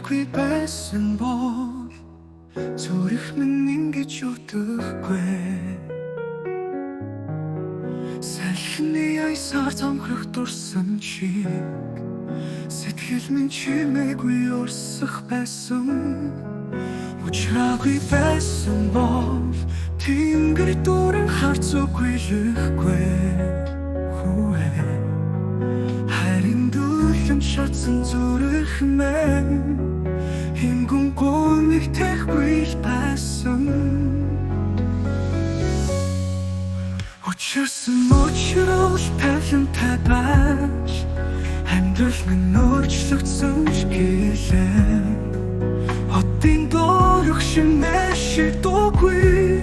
Уучраагүй байсан бол зүрх минь ингэж утгагүй. Салхины яйсаар цамхрах дурсан чиг сэтгэл минь чимээгүй урсах байсан. Уучраагүй байсан бол тэнгэр дүүрэн харц үгүйхгүй. Харин дүүлэн шатсан зүрх минь хингүнгүй нэг тэхгүй байсан. Учирсан талантай байж амьдрал минь өөрчлөгдсөн ч гэлээ. Хотын доорх шинэ шийдвгүй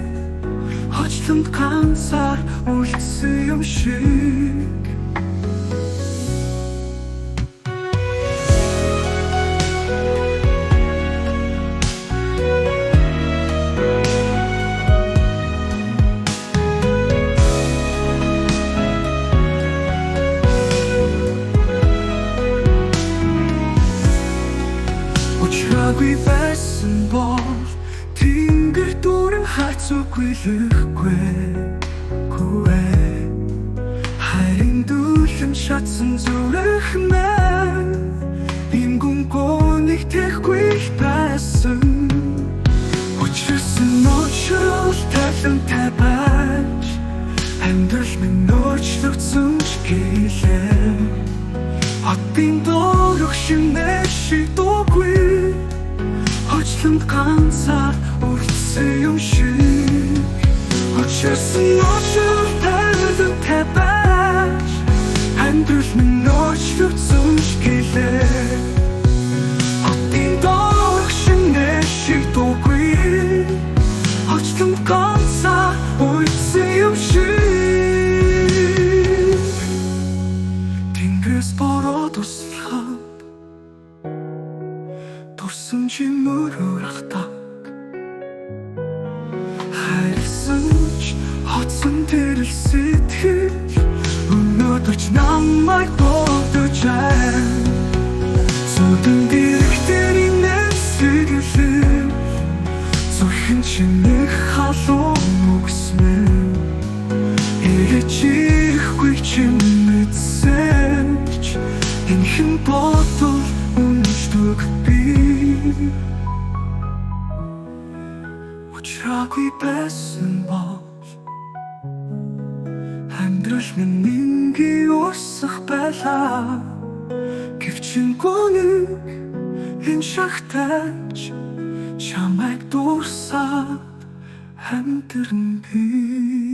хочлонд ганцаар үлдсэн юм шиг. Уучраагүй байсан бол тэнгэр дүүрэн харц үгүйхгүй. Харин дүүлэн шатсан зүрх минь хингүнгүй нэг тэхгүй байсан. Учирсан талантай байж амьдрал минь өөрчлөгдсөн ч гэлээ. Хотын доорх шинэ шийдвгүй хочлонд ганцаар үлдсэн юм шиг. Учирсан талантай байж амьдрал минь өөрчлөгдсөн ч гэлээ. Хотын доорх шинэ шийдвгүй хочлонд ганцаар үлдсэн юм шиг. Тэнгэрээс бороо туслахад турсан чимээр урахтаг хайрсан ч хотсон тэрл сэтгэл өнөөдөр ч намайг бодож байна. Зүдэн дэрэгтэрийн нэсгэлэн зүрхэн чиний халуун үгсмэн ирэхгүй чимээдсэн ч энхэн бодол үнэшдэг би. Уучраагүй байсан бол амьдрал минь ингээ урсах байлаа. Гэвчингүй нэг энэ шахтач чамайг дурсаад амьдран би.